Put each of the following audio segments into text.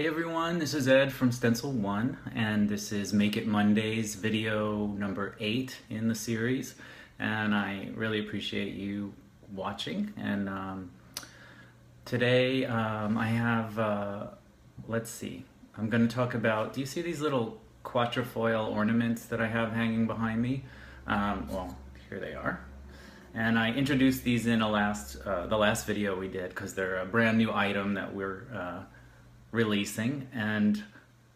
Hey everyone, this is Ed from Stencil1, and this is Make It Mondays video number 8 in the series, and I really appreciate you watching. And today I have, let's see, I'm going to talk about, do you see these little Quatrefoil ornaments that I have hanging behind me? Well, here they are. And I introduced these in the last video we did because they're a brand new item that we're releasing, and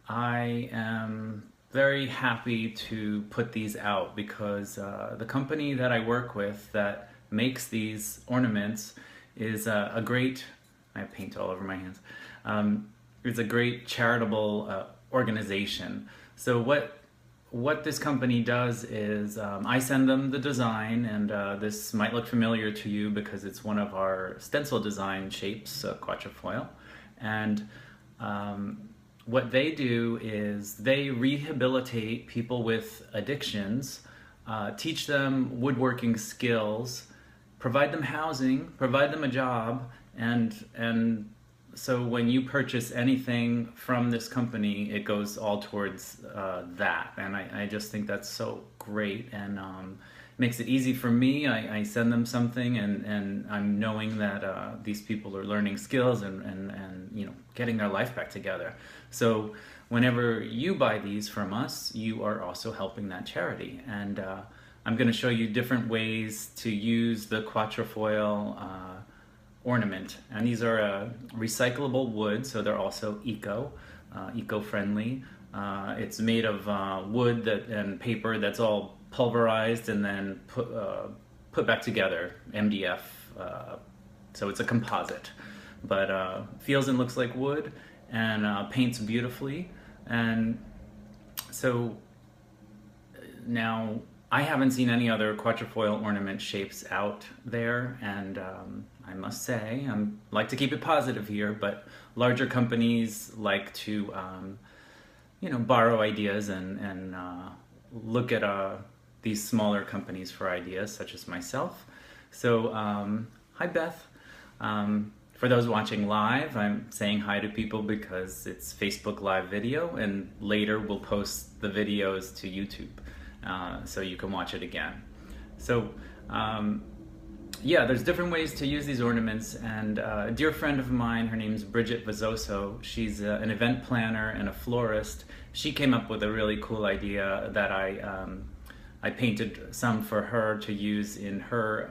I am very happy to put these out because the company that I work with that makes these ornaments is a great, I have paint all over my hands, it's a great charitable organization. So what this company does is I send them the design, and this might look familiar to you because it's one of our stencil design shapes, Quatrefoil. And what they do is they rehabilitate people with addictions, teach them woodworking skills, provide them housing, provide them a job, and so when you purchase anything from this company, it goes all towards that. And I just think that's so great, and makes it easy for me. I send them something, and I'm knowing that these people are learning skills and you know, getting their life back together. So whenever you buy these from us, you are also helping that charity. And I'm going to show you different ways to use the Quatrefoil ornament. And these are recyclable wood, so they're also eco-friendly. It's made of wood and paper that's all pulverized and then put back together, MDF. So it's a composite, but feels and looks like wood, and paints beautifully. And so now I haven't seen any other Quatrefoil ornament shapes out there, and I must say, I like to keep it positive here, but larger companies like to you know, borrow ideas and look at these smaller companies for ideas, such as myself. So hi Beth. For those watching live, I'm saying hi to people because it's Facebook live video, and later we'll post the videos to YouTube so you can watch it again. So yeah, there's different ways to use these ornaments, and a dear friend of mine, her name's Bridget Vazoso, she's an event planner and a florist. She came up with a really cool idea that I painted some for her to use in her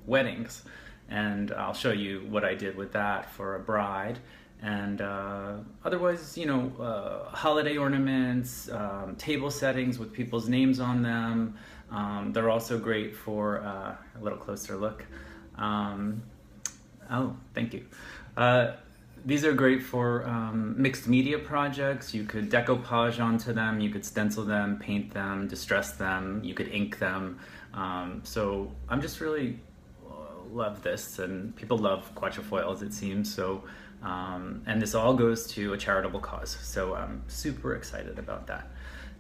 weddings, and I'll show you what I did with that for a bride. And otherwise, you know, holiday ornaments, table settings with people's names on them. They're also great for a little closer look. Oh, thank you. These are great for mixed media projects. You could decoupage onto them, you could stencil them, paint them, distress them, you could ink them. So I'm just really love this, and people love Quatrefoils, it seems. So, and this all goes to a charitable cause. So I'm super excited about that.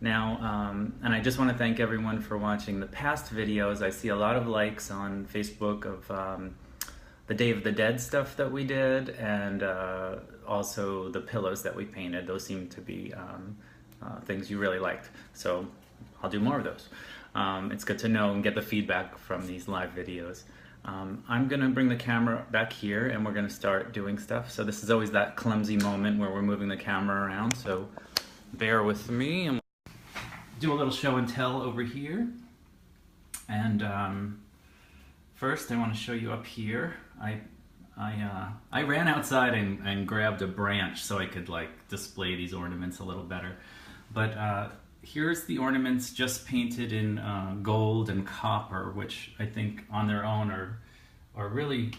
Now, and I just want to thank everyone for watching the past videos. I see a lot of likes on Facebook of the Day of the Dead stuff that we did, and also the pillows that we painted. Those seem to be things you really liked. So I'll do more of those. It's good to know and get the feedback from these live videos. I'm gonna bring the camera back here, and we're gonna start doing stuff. So this is always that clumsy moment where we're moving the camera around, so bear with me. And do a little show and tell over here. And first I want to show you up here. I ran outside and grabbed a branch so I could like display these ornaments a little better. But here's the ornaments just painted in gold and copper, which I think on their own are really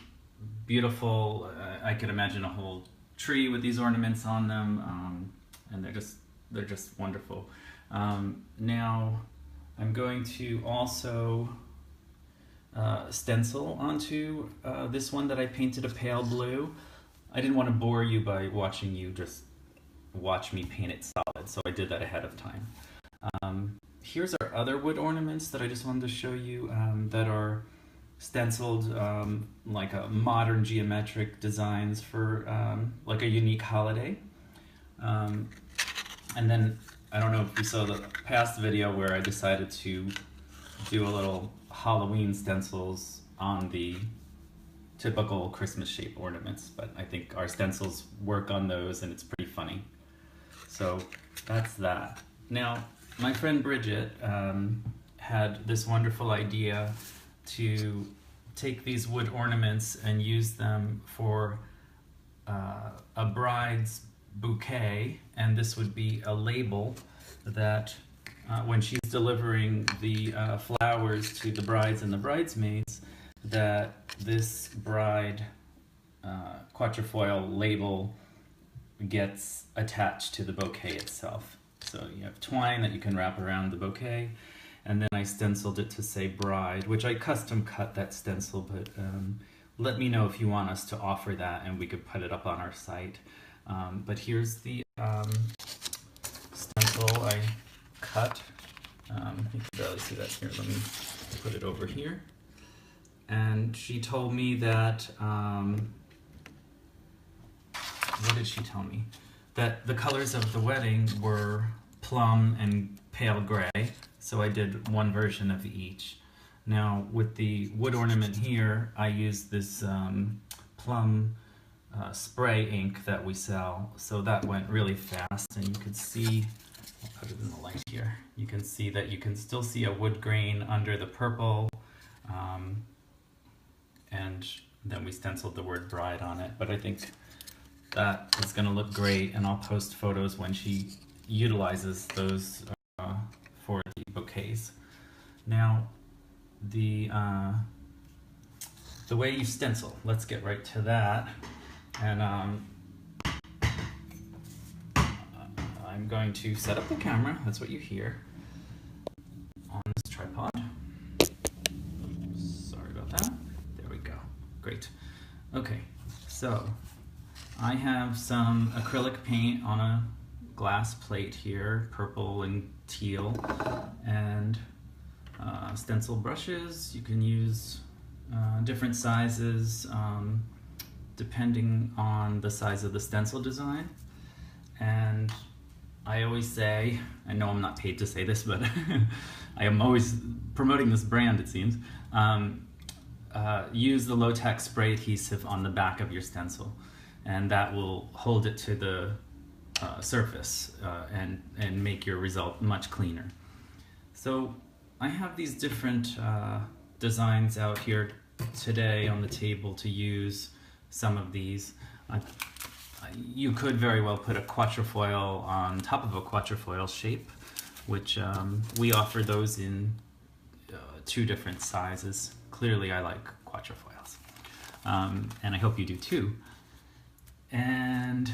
beautiful. I could imagine a whole tree with these ornaments on them, and they're just wonderful. Now I'm going to also stencil onto this one that I painted a pale blue. I didn't want to bore you by watching you just watch me paint it solid, so I did that ahead of time. Here's our other wood ornaments that I just wanted to show you that are stenciled like a modern geometric designs for like a unique holiday. And then, I don't know if you saw the past video where I decided to do a little Halloween stencils on the typical Christmas shape ornaments, but I think our stencils work on those and it's pretty funny. So that's that. Now, my friend Bridget had this wonderful idea to take these wood ornaments and use them for a bride's bouquet, and this would be a label that when she's delivering the flowers to the brides and the bridesmaids, that this bride Quatrefoil label gets attached to the bouquet itself. So you have twine that you can wrap around the bouquet, and then I stenciled it to say bride, which I custom cut that stencil, but let me know if you want us to offer that and we could put it up on our site. But here's the stencil I cut. You can barely see that here. Let me put it over here. And she told me that, what did she tell me? That the colors of the wedding were plum and pale gray, so I did one version of each. Now with the wood ornament here, I used this plum spray ink that we sell, so that went really fast, and you could see, I'll put it in the light here, you can see that you can still see a wood grain under the purple, and then we stenciled the word bride on it. But I think that is going to look great, and I'll post photos when she utilizes those for the bouquets. Now, the way you stencil, let's get right to that. And I'm going to set up the camera, that's what you hear, on this tripod. Sorry about that. There we go. Great. Okay, so I have some acrylic paint on a glass plate here, purple and teal, and stencil brushes. You can use different sizes depending on the size of the stencil design. And I always say, I know I'm not paid to say this, but I am always promoting this brand, it seems, use the low-tack spray adhesive on the back of your stencil, and that will hold it to the surface and make your result much cleaner. So I have these different designs out here today on the table to use some of these. You could very well put a quatrefoil on top of a quatrefoil shape, which we offer those in 2 different sizes. Clearly I like quatrefoils, and I hope you do too. And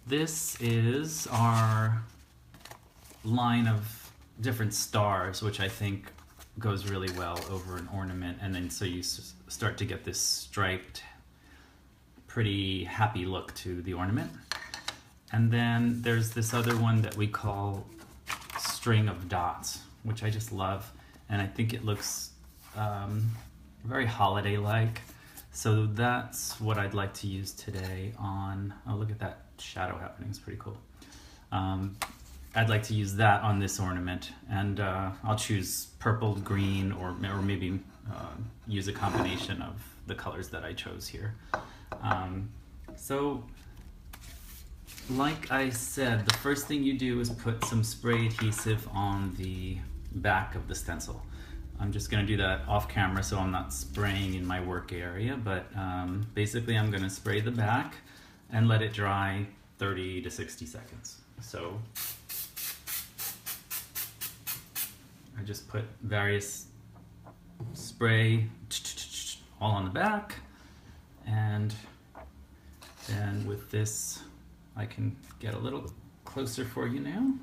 this is our line of different stars, which I think goes really well over an ornament, and then so you start to get this striped, pretty happy look to the ornament. And then there's this other one that we call string of dots, which I just love, and I think it looks very holiday-like. So that's what I'd like to use today on, oh, look at that shadow happening, it's pretty cool. I'd like to use that on this ornament, and I'll choose purple, green, or maybe use a combination of the colors that I chose here. So, like I said, the first thing you do is put some spray adhesive on the back of the stencil. I'm just going to do that off camera so I'm not spraying in my work area, but basically I'm going to spray the back and let it dry 30 to 60 seconds. So I just put various spray all on the back, and then with this I can get a little closer for you now,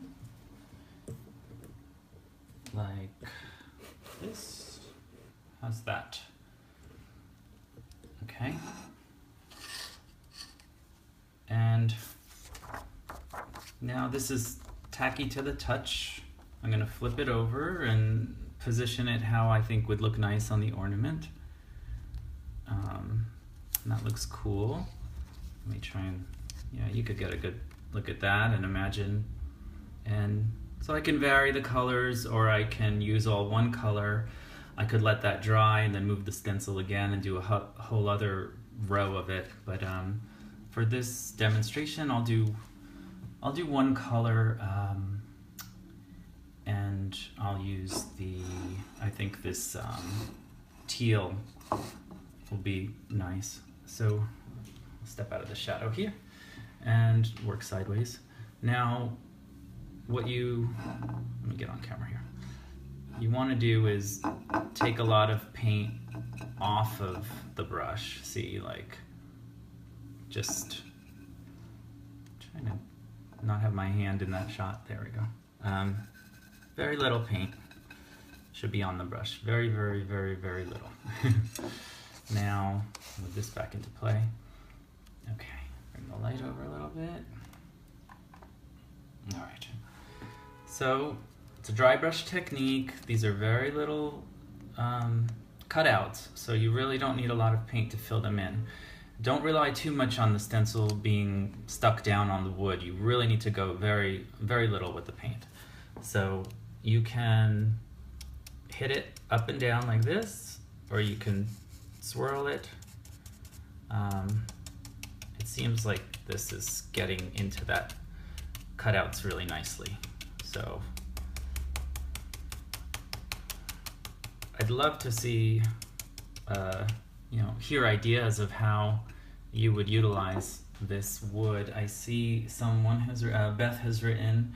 like this. How's that? Okay. And now this is tacky to the touch. I'm going to flip it over and position it how I think would look nice on the ornament. And that looks cool. Let me try and, yeah, you could get a good look at that and imagine. And so I can vary the colors, or I can use all one color. I could let that dry and then move the stencil again and do a whole other row of it. But for this demonstration, I'll do one color, and I'll use I think this teal will be nice. So I'll step out of the shadow here and work sideways. Now, let me get on camera here. You want to do is take a lot of paint off of the brush. See, like, just trying to not have my hand in that shot. There we go. Very little paint should be on the brush. Very, very, very, very little. Now, move this back into play. Okay, bring the light over a little bit. All right. So it's a dry brush technique. These are very little cutouts, so you really don't need a lot of paint to fill them in. Don't rely too much on the stencil being stuck down on the wood. You really need to go very, very little with the paint. So you can hit it up and down like this, or you can swirl it. It seems like this is getting into that cutouts really nicely. So I'd love to see, hear ideas of how you would utilize this wood. I see someone has, Beth has written,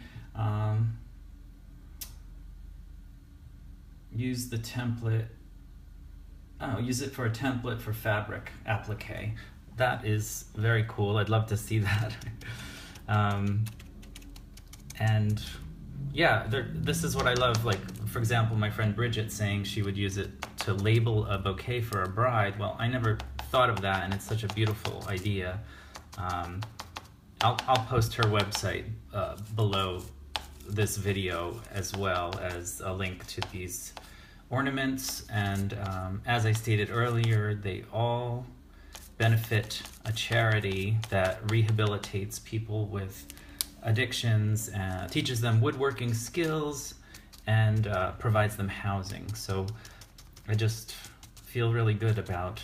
use the template, use it for a template for fabric applique. That is very cool. I'd love to see that. And yeah, this is what I love. Like, for example, my friend Bridget saying she would use it to label a bouquet for a bride. Well, I never thought of that, and it's such a beautiful idea. I'll post her website below this video, as well as a link to these ornaments. And as I stated earlier, they all benefit a charity that rehabilitates people with addictions, teaches them woodworking skills, and provides them housing. So I just feel really good about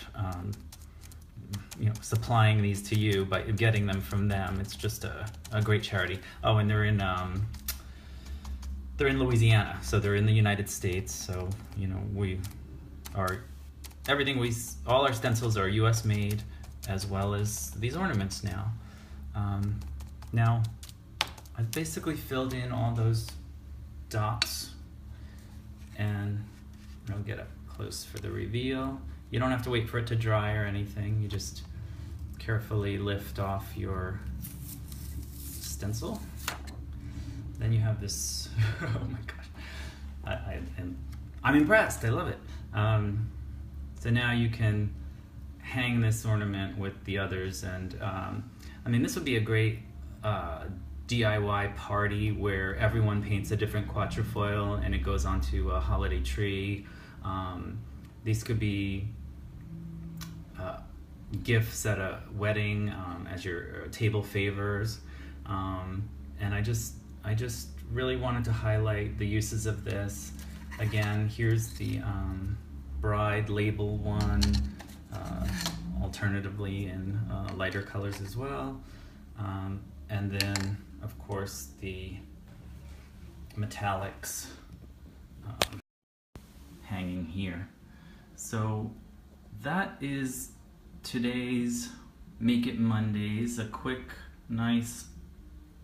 supplying these to you by getting them from them. It's just a great charity. Oh, and they're in Louisiana, so they're in the United States. So all our stencils are U.S. made, as well as these ornaments now. Now, I've basically filled in all those dots, and I'll get up close for the reveal. You don't have to wait for it to dry or anything. You just carefully lift off your stencil. Then you have this, oh my gosh, I'm impressed, I love it. So now you can hang this ornament with the others, and this would be a great DIY party where everyone paints a different quatrefoil and it goes onto a holiday tree. These could be gifts at a wedding, as your table favors. And I just really wanted to highlight the uses of this. Again, here's the bride label one, alternatively in lighter colors as well. And then, of course, the metallics hanging here. So that is today's Make It Mondays, a quick, nice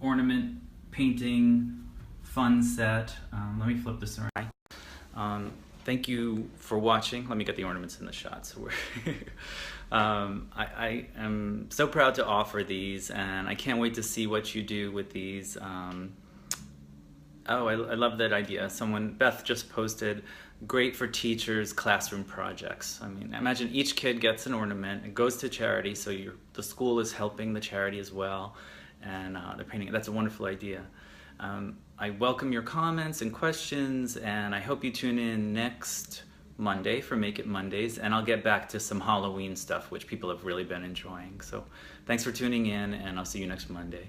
ornament painting fun set. Let me flip this around. Thank you for watching. Let me get the ornaments in the shot. So I am so proud to offer these, and I can't wait to see what you do with these. I love that idea. Beth just posted, great for teachers' classroom projects. I mean, imagine each kid gets an ornament, it goes to charity, so the school is helping the charity as well, and they're painting it. That's a wonderful idea. I welcome your comments and questions, and I hope you tune in next Monday for Make It Mondays, and I'll get back to some Halloween stuff, which people have really been enjoying. So thanks for tuning in, and I'll see you next Monday.